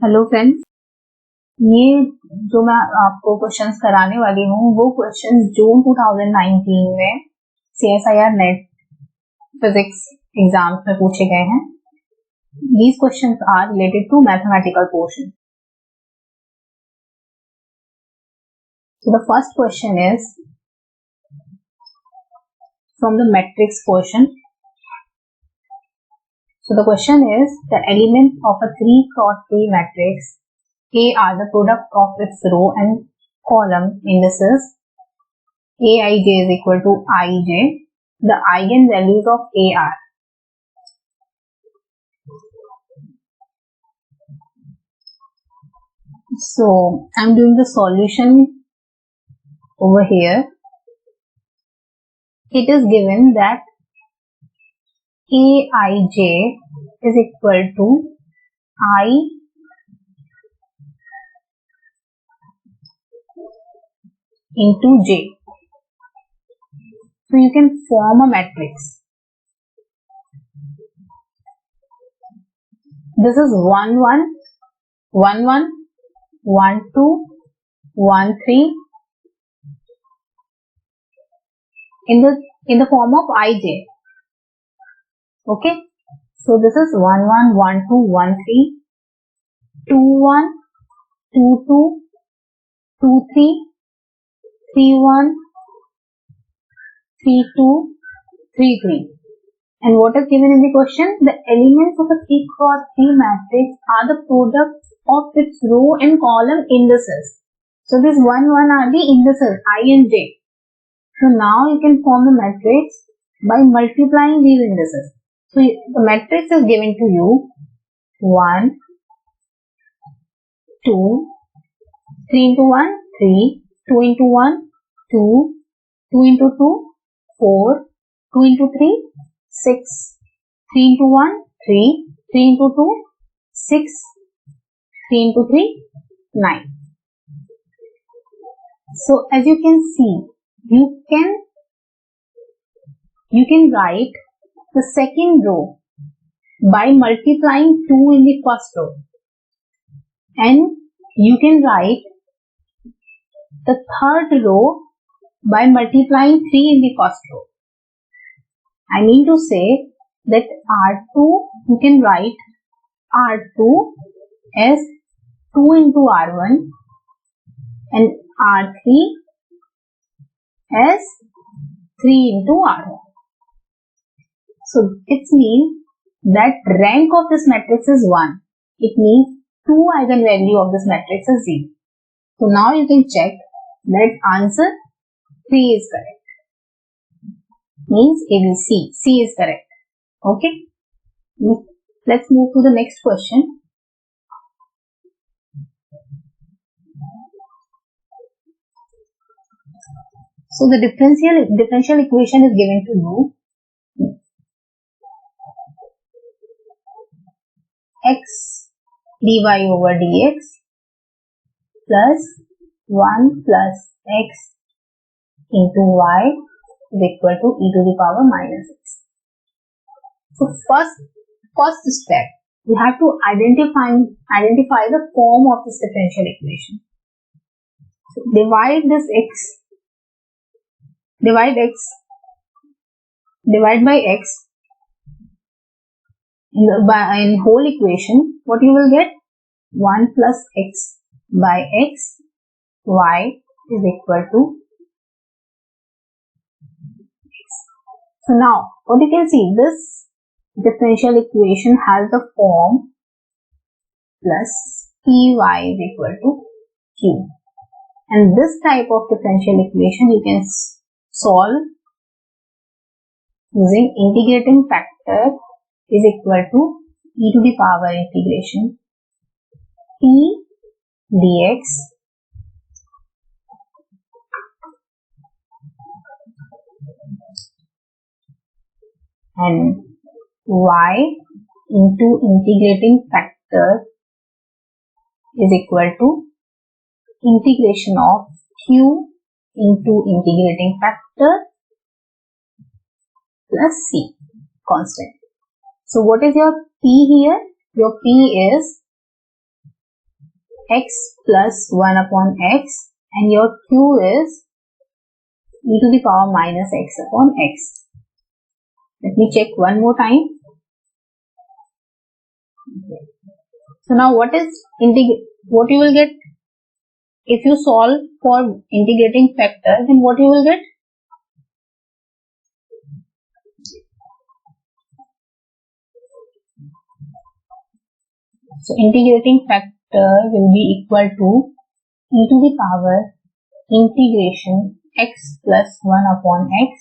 Hello friends, ये जो मैं आपको क्वेश्चंस कराने वाली हूँ वो क्वेश्चंस जून 2019 में CSIR नेट फिजिक्स एग्जाम में पूछे गए हैं। These questions are related to mathematical portion. So the first question is from the matrix portion. So the question is the elements of a 3 cross 3 matrix A are the product of its row and column indices. Aij is equal to Ij. The eigenvalues of A are. So I'm doing the solution over here. It is given that Aij is equal to I into J. So you can form a matrix. This is 1 1 1 1 1 2 1 3 in the form of Ij. Okay, so this is 1 1 1 2 1 3 2 1 2 2 2 3 3 1 3 2 3 3. And what is given in the question? The elements of a 3 cross 3 matrix are the products of its row and column indices. So this 1 1 are the indices I and J. So now you can form the matrix by multiplying these indices. So the matrix is given to you 1 2 3 into 1 3 2 into 1 2 2 into 2 4 2 into 3 6 3 into 1 3 3 into 2 6 3 into 3 9. So as you can see, you can write the second row by multiplying 2 in the first row, and you can write the third row by multiplying 3 in the first row. I mean to say that R2, you can write R2 as 2 into R1 and R3 as 3 into R1. So it means that rank of this matrix is 1. It means 2 eigenvalue of this matrix is 0. So now you can check that answer 3 is correct. Means ABC. C is correct. Okay. Let's move to the next question. So the differential equation is given to you. X dy over dx plus 1 plus x into y is equal to e to the power minus x. So first step, we have to identify the form of this differential equation. So divide by x in whole equation. What you will get? 1 plus x by x, y is equal to x. So now what you can see, this differential equation has the form plus py is equal to q, and this type of differential equation you can solve using integrating factor is equal to e to the power integration t dx and y into integrating factor is equal to integration of q into integrating factor plus c constant. So what is your p here? Your p is x plus 1 upon x, and your q is e to the power minus x upon x. Let me check one more time. So now what you will get if you solve for integrating factor, then what you will get? So integrating factor will be equal to e to the power integration x plus 1 upon x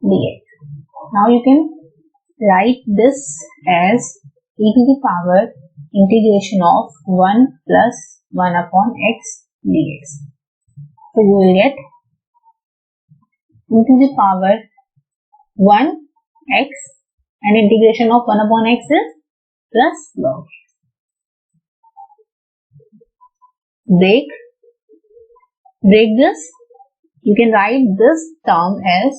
dx. Now you can write this as e to the power integration of 1 plus 1 upon x dx. So you will get e to the power 1 x, and integration of 1 upon x is plus log x. Break this. You can write this term as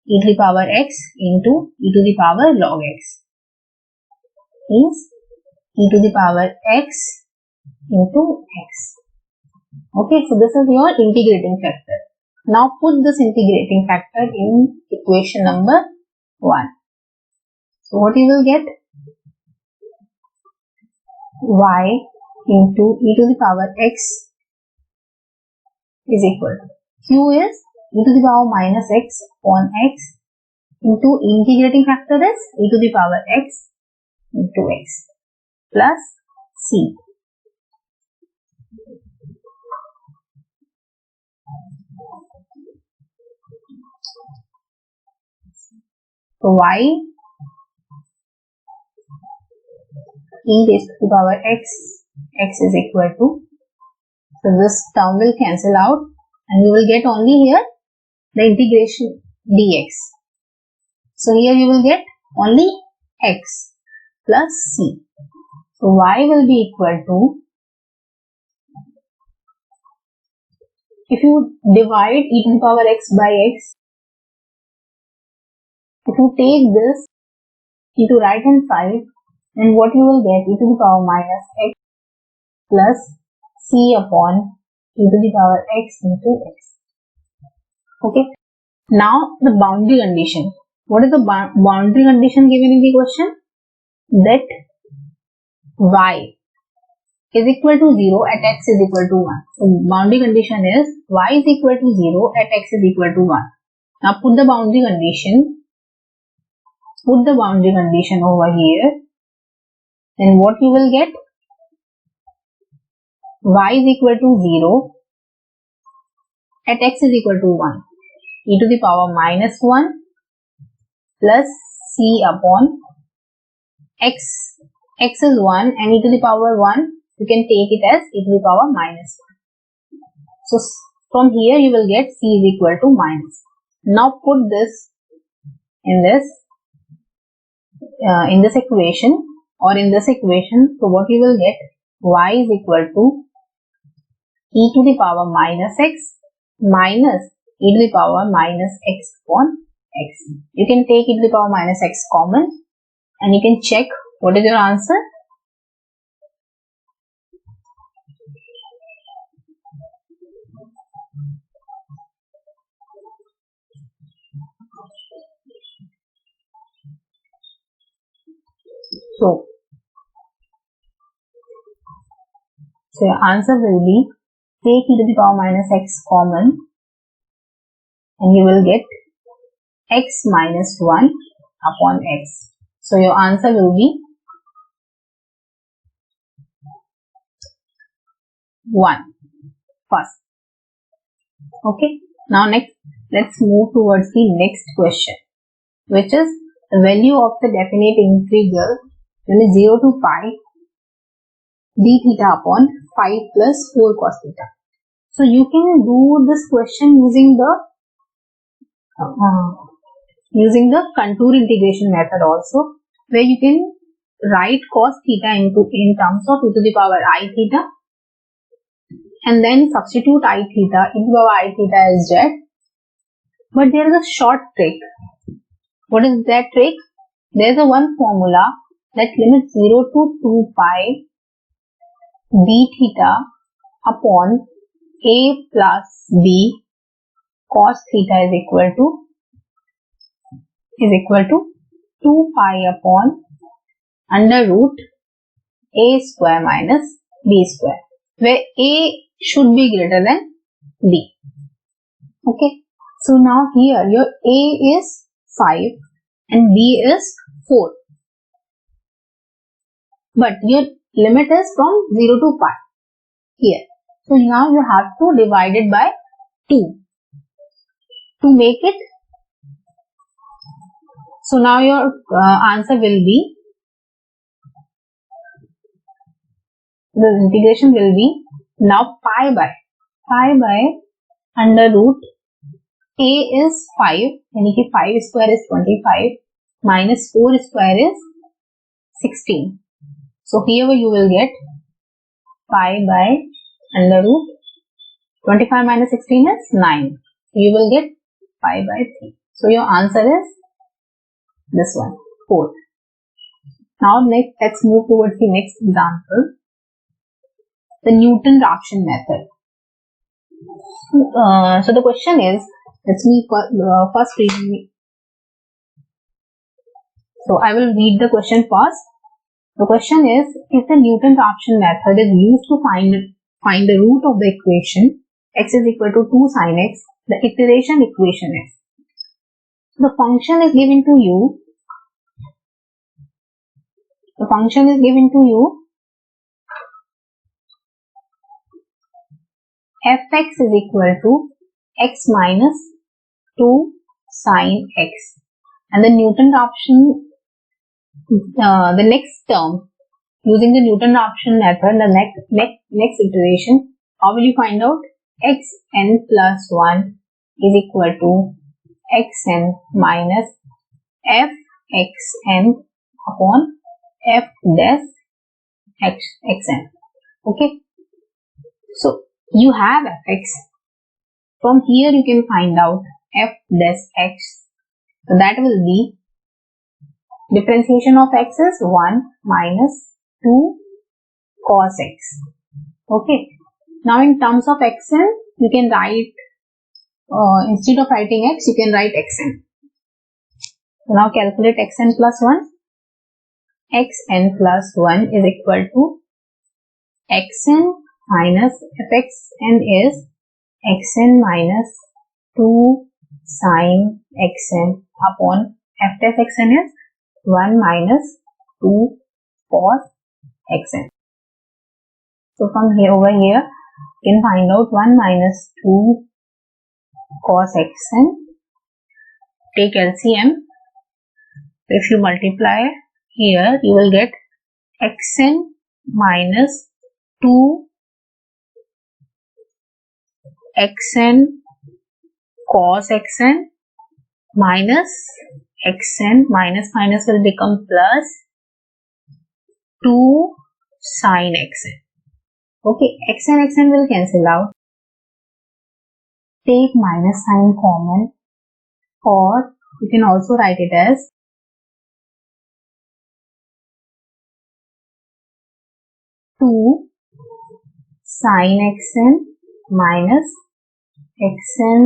e to the power x into e to the power log x. Means e to the power x into x. Okay, so this is your integrating factor. Now put this integrating factor in equation number 1. So what you will get? Y into e to the power x is equal to q is e to the power minus x upon x into integrating factor is e to the power x into x plus c. So y e raised to the power x is equal to, so this term will cancel out and you will get only here the integration dx. So here you will get only x plus c. So y will be equal to, if you divide e to the power x by x, if you take this into right hand side, then what you will get? E to the power minus x plus c upon e to the power x into x. Okay. Now the boundary condition. What is the boundary condition given in the question? That y is equal to 0 at x is equal to 1. So boundary condition is y is equal to 0 at x is equal to 1. Now put the boundary condition. Put the boundary condition over here. Then what you will get? Y is equal to 0 at x is equal to 1. E to the power minus 1 plus c upon x. X is 1 and e to the power 1, you can take it as e to the power minus 1. So from here you will get c is equal to minus. Now put this in this equation or in this equation. So what you will get? Y is equal to e to the power minus x minus e to the power minus x upon x. You can take e to the power minus x common and you can check what is your answer. So your answer will be, take e to the power minus x common and you will get x minus 1 upon x. So your answer will be 1 first. Okay. Now next, let's move towards the next question, which is the value of the definite integral unit 0 to pi d theta upon 5 plus 4 cos theta. So you can do this question using the contour integration method also, where you can write cos theta in terms of e to the power I theta and then substitute I theta, e to the power I theta as z. But there is a short trick. What is that trick? There is a one formula that limits 0 to 2 pi b theta upon a plus b cos theta is equal to 2 pi upon under root a square minus b square, where a should be greater than b. Okay, so now here your a is 5 and b is 4, but your limit is from 0 to pi here. So now you have to divide it by 2 to make it. So now your answer will be, the integration will be now pi by under root a is 5, यानी कि 5 square is 25 minus 4 square is 16. So here you will get pi by under root 25 minus 16 is 9. You will get pi by 3. So your answer is this one, 4. Now let's move towards the next example. The Newton-Raphson method. So the question is, let me first read. So I will read the question first. The question is, if the Newton-Raphson method is used to find the root of the equation x is equal to 2 sin x, the iteration equation is. The function is given to you. The function is given to you. Fx is equal to x minus 2 sin x, and the Newton-Raphson, the next term, using the Newton-Raphson method, the next iteration, how will you find out? Xn plus 1 is equal to xn minus fxn upon f dash xn. Okay, so you have fx. From here you can find out f dash x. So that will be, differentiation of x is 1 minus 2 cos x. Okay. Now in terms of xn, you can write, instead of writing x, you can write xn. So now calculate xn plus 1. Xn plus 1 is equal to xn minus fxn is xn minus 2 sin xn upon f dash xn is 1 minus 2 cos xn. So from here over here, you can find out 1 minus 2 cos xn. Take LCM. If you multiply here, you will get xn minus 2 xn cos xn minus xn, minus will become plus 2 sin xn. Okay, xn will cancel out. Take minus sign common, or you can also write it as two sin xn minus xn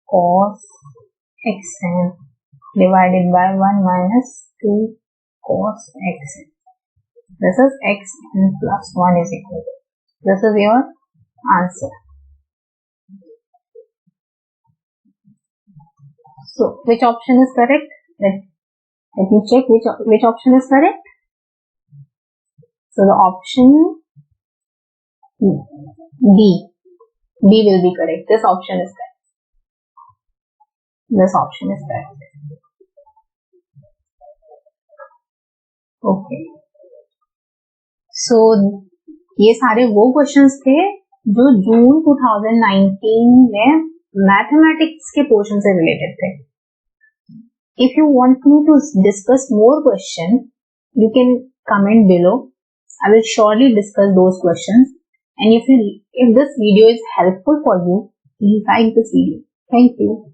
cos xn divided by 1 minus 2 cos xn. This is xn plus 1 is equal to. This is your answer. So which option is correct? Let me check which option is correct. So the option B will be correct. This option is correct. This option is correct. Okay. So ये सारे वो questions थे जो जून 2019 में mathematics के portion से related थे. If you want me to discuss more questions, you can comment below. I will surely discuss those questions. And if this video is helpful for you, please like this video. Thank you.